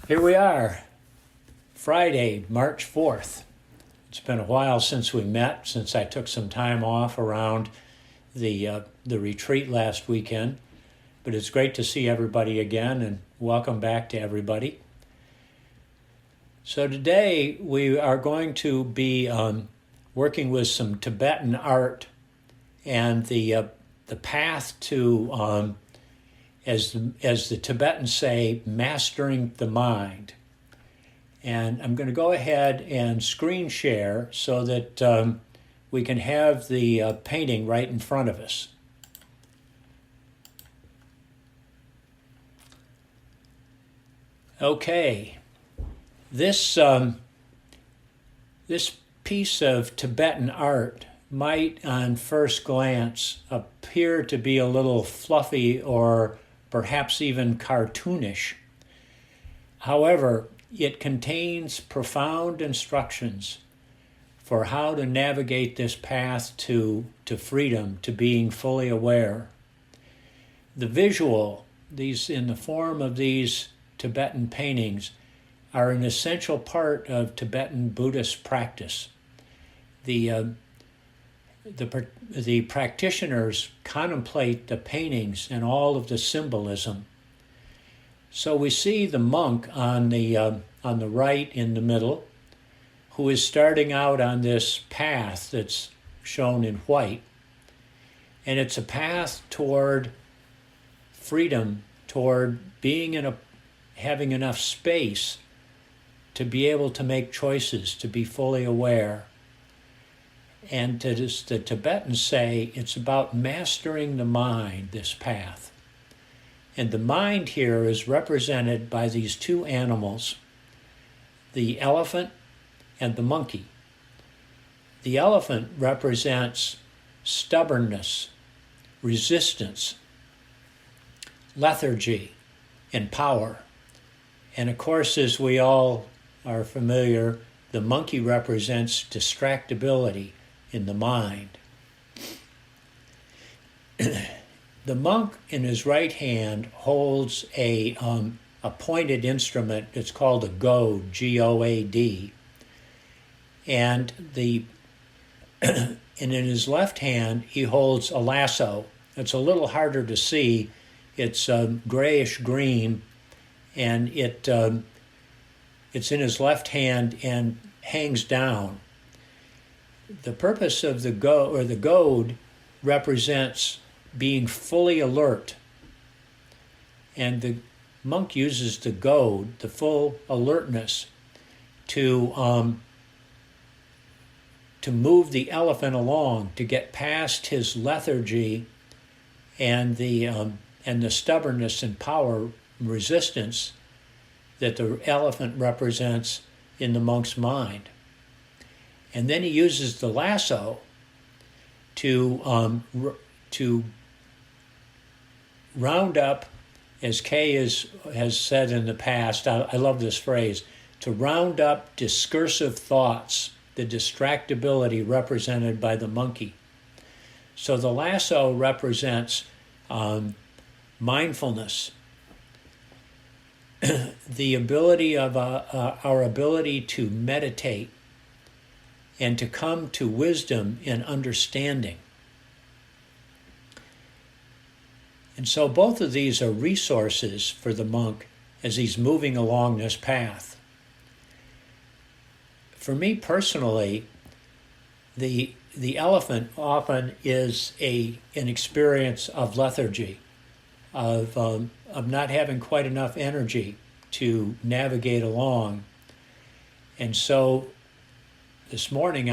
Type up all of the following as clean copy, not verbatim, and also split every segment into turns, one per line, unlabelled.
Here we are, Friday, March 4th. It's been a while since we met, since I took some time off around the retreat last weekend. But it's great to see everybody again, and welcome back to everybody. So today we are going to be working with some Tibetan art and the path to as the Tibetans say, mastering the mind. And I'm going to go ahead and screen share so that we can have the painting right in front of us. Okay, this piece of Tibetan art might on first glance appear to be a little fluffy or perhaps even cartoonish. However, it contains profound instructions for how to navigate this path to freedom, to being fully aware. The visual, these in the form of these Tibetan paintings, are an essential part of Tibetan Buddhist practice. The practitioners contemplate the paintings and all of the symbolism. So we see the monk on the right in the middle, who is starting out on this path that's shown in white. And it's a path toward freedom, toward having enough space to be able to make choices, to be fully aware. And as the Tibetans say, it's about mastering the mind, this path. And the mind here is represented by these two animals, the elephant and the monkey. The elephant represents stubbornness, resistance, lethargy, and power. And of course, as we all are familiar, the monkey represents distractibility in the mind. The monk in his right hand holds a pointed instrument. It's called a goad, G-O-A-D. And and in his left hand, he holds a lasso. It's a little harder to see. It's grayish green, and it's in his left hand and hangs down. The purpose of the goad represents being fully alert. And the monk uses the goad, the full alertness, to move the elephant along, to get past his lethargy and the stubbornness and power resistance that the elephant represents in the monk's mind. And then he uses the lasso to round up, as Kay has said in the past, I love this phrase, to round up discursive thoughts, the distractibility represented by the monkey. So the lasso represents mindfulness, the ability of our ability to meditate and to come to wisdom and understanding. And so both of these are resources for the monk as he's moving along this path. For me personally, the elephant often is an experience of lethargy, of not having quite enough energy to navigate along. And so this morning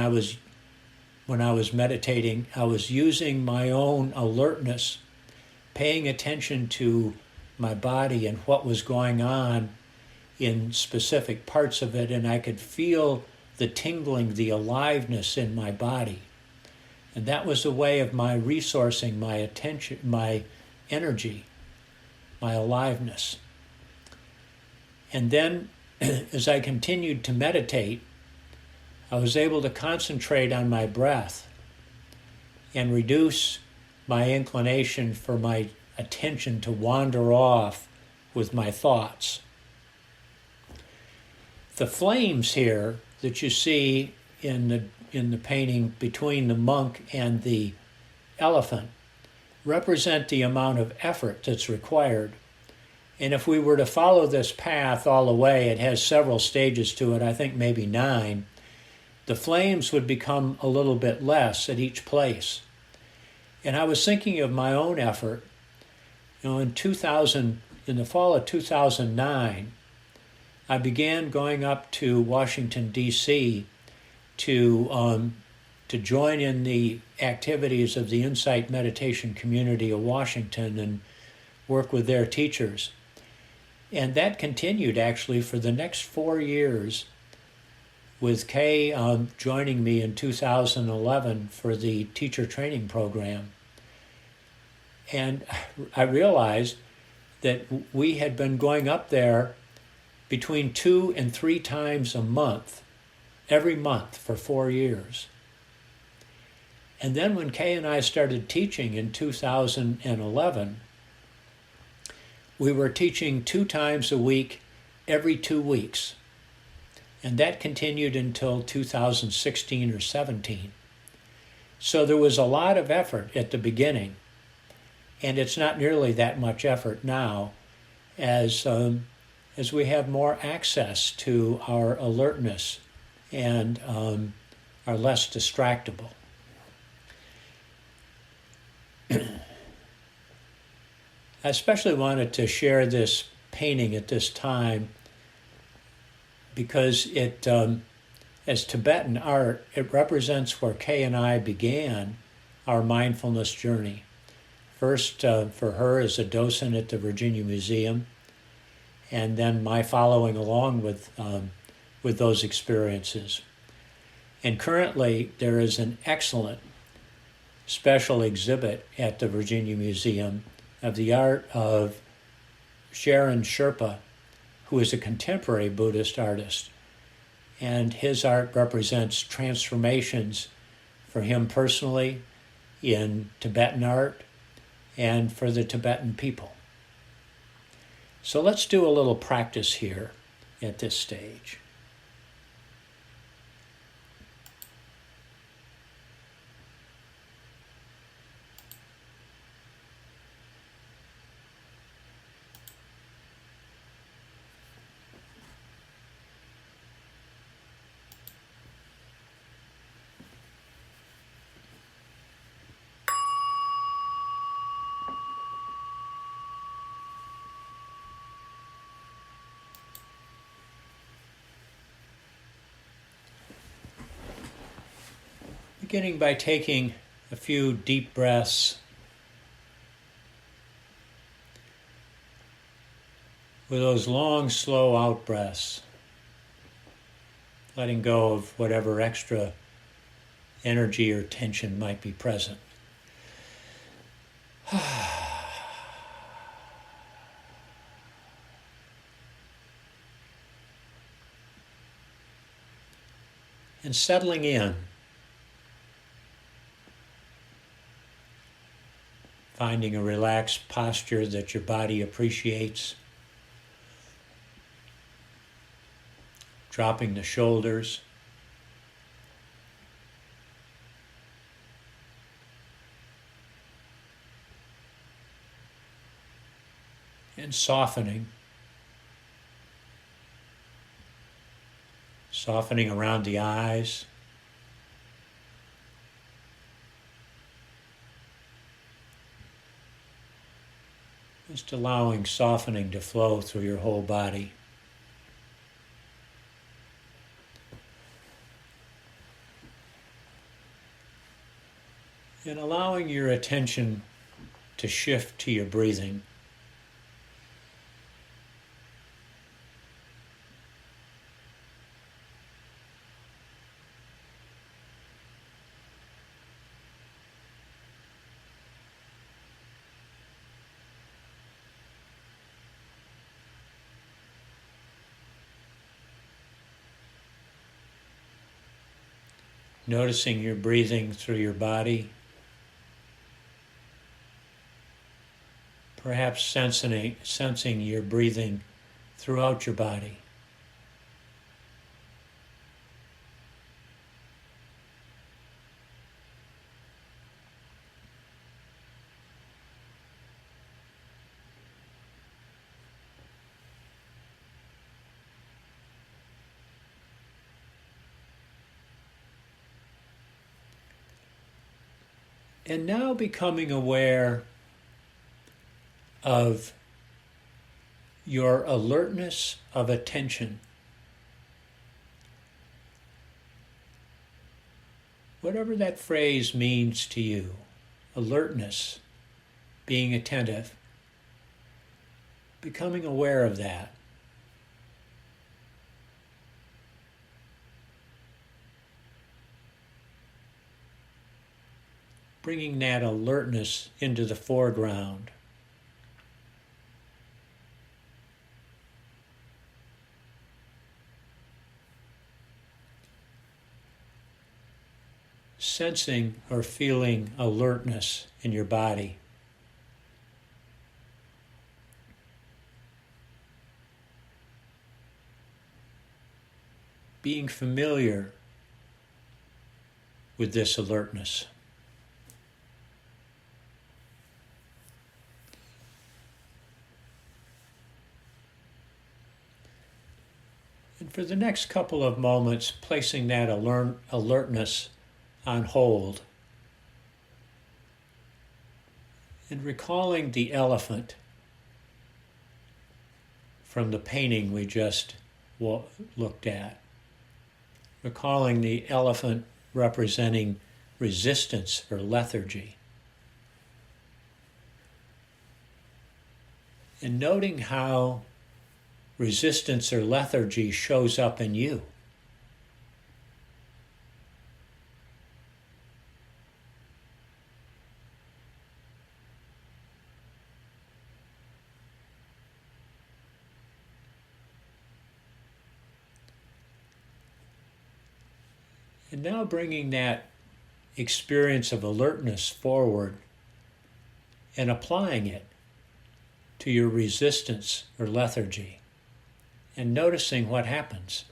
when I was meditating, I was using my own alertness, paying attention to my body and what was going on in specific parts of it, and I could feel the tingling, the aliveness in my body. And that was a way of my resourcing my attention, my energy, my aliveness. And then as I continued to meditate, I was able to concentrate on my breath and reduce my inclination for my attention to wander off with my thoughts. The flames here that you see in the painting between the monk and the elephant represent the amount of effort that's required. And if we were to follow this path all the way, it has several stages to it, I think maybe 9, the flames would become a little bit less at each place. And I was thinking of my own effort. In the fall of 2009, I began going up to Washington, D.C. to join in the activities of the Insight Meditation community of Washington and work with their teachers. And that continued actually for the next 4 years, with Kay joining me in 2011 for the teacher training program. And I realized that we had been going up there between 2 and 3 times a month, every month for 4 years. And then when Kay and I started teaching in 2011, we were teaching 2 times a week, every 2 weeks. And that continued until 2016 or 17. So there was a lot of effort at the beginning, and it's not nearly that much effort now as we have more access to our alertness and are less distractible. I especially wanted to share this painting at this time because it, as Tibetan art, it represents where Kay and I began our mindfulness journey. First, for her as a docent at the Virginia Museum, and then my following along with those experiences. And currently, there is an excellent special exhibit at the Virginia Museum of the art of Sharon Sherpa, who is a contemporary Buddhist artist. And his art represents transformations for him personally in Tibetan art and for the Tibetan people. So let's do a little practice here at this stage. Beginning by taking a few deep breaths with those long, slow out breaths, letting go of whatever extra energy or tension might be present. And settling in. Finding a relaxed posture that your body appreciates. Dropping the shoulders. And softening. Softening around the eyes. Just allowing softening to flow through your whole body. And allowing your attention to shift to your breathing. Noticing your breathing through your body. Perhaps sensing your breathing throughout your body. And now becoming aware of your alertness of attention. Whatever that phrase means to you, alertness, being attentive, becoming aware of that. Bringing that alertness into the foreground. Sensing or feeling alertness in your body. Being familiar with this alertness. And for the next couple of moments, placing that alertness on hold and recalling the elephant from the painting we just looked at. Recalling the elephant representing resistance or lethargy. And noting how resistance or lethargy shows up in you. And now bringing that experience of alertness forward and applying it to your resistance or lethargy and noticing what happens.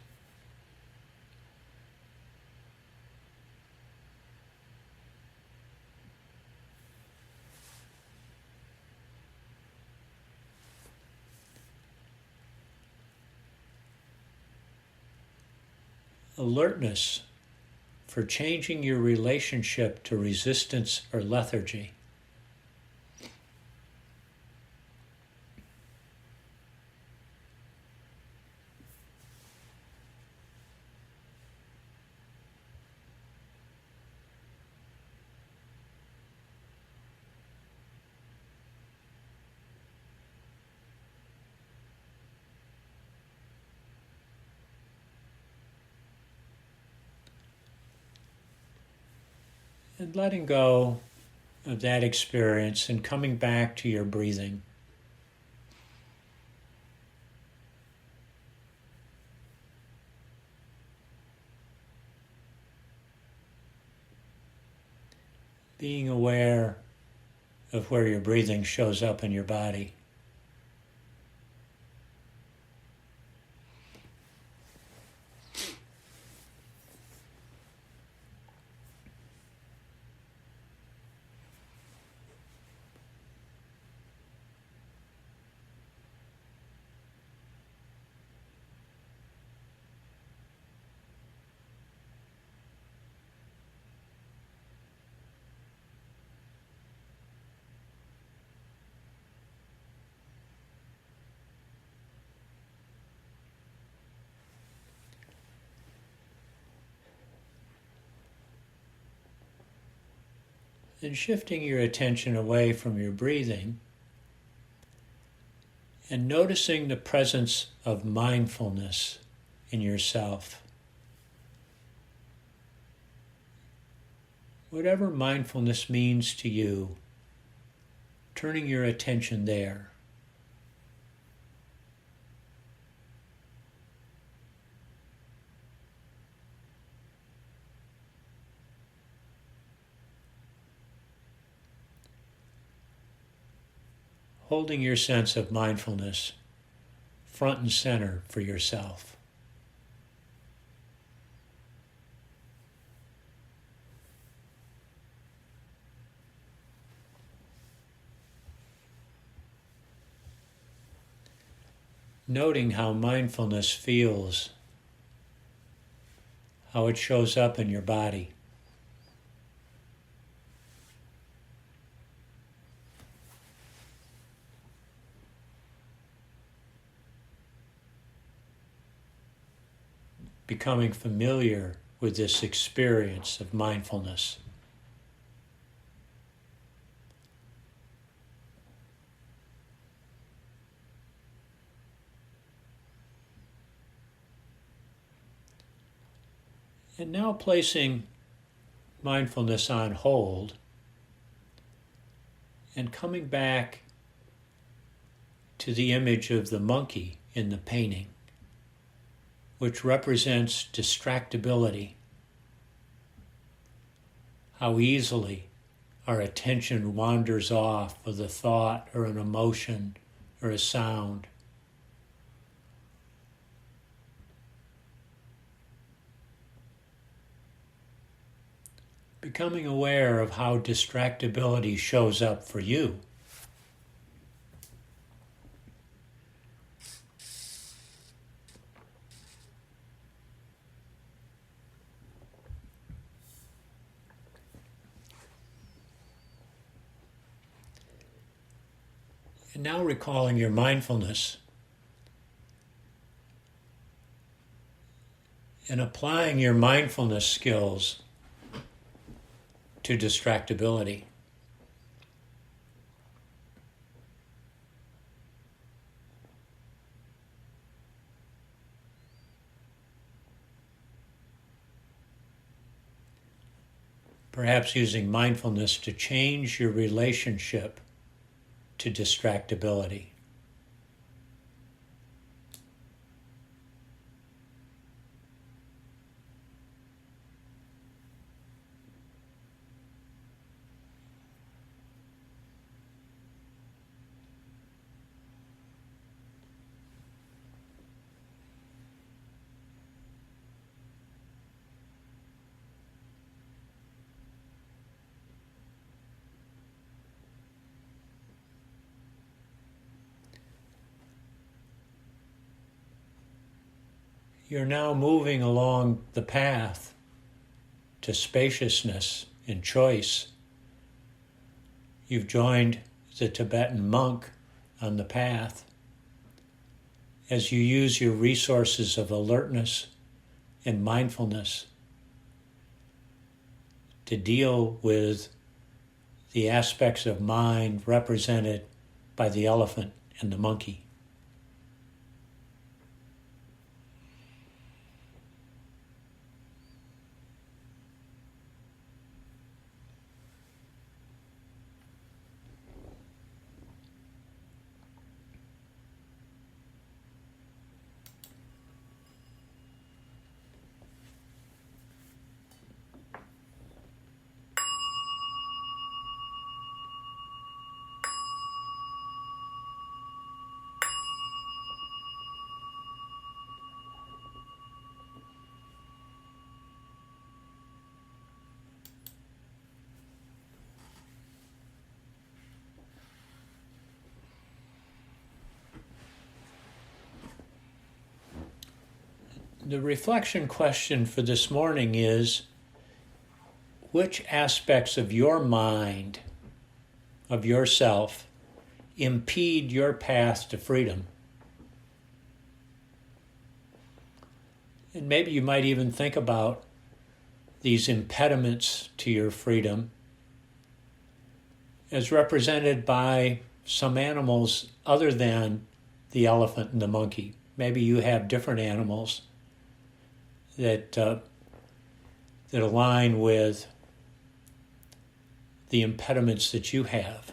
Alertness for changing your relationship to resistance or lethargy. And letting go of that experience and coming back to your breathing. Being aware of where your breathing shows up in your body. And shifting your attention away from your breathing and noticing the presence of mindfulness in yourself. Whatever mindfulness means to you, turning your attention there. Holding your sense of mindfulness front and center for yourself. Noting how mindfulness feels, how it shows up in your body. becoming familiar with this experience of mindfulness. And now placing mindfulness on hold and coming back to the image of the monkey in the painting, which represents distractibility, how easily our attention wanders off with a thought or an emotion or a sound. Becoming aware of how distractibility shows up for you. And now recalling your mindfulness and applying your mindfulness skills to distractibility. Perhaps using mindfulness to change your relationship to distractibility. You're now moving along the path to spaciousness and choice. You've joined the Tibetan monk on the path as you use your resources of alertness and mindfulness to deal with the aspects of mind represented by the elephant and the monkey. The reflection question for this morning is, which aspects of your mind, of yourself, impede your path to freedom? And maybe you might even think about these impediments to your freedom as represented by some animals other than the elephant and the monkey. Maybe you have different animals that align with the impediments that you have.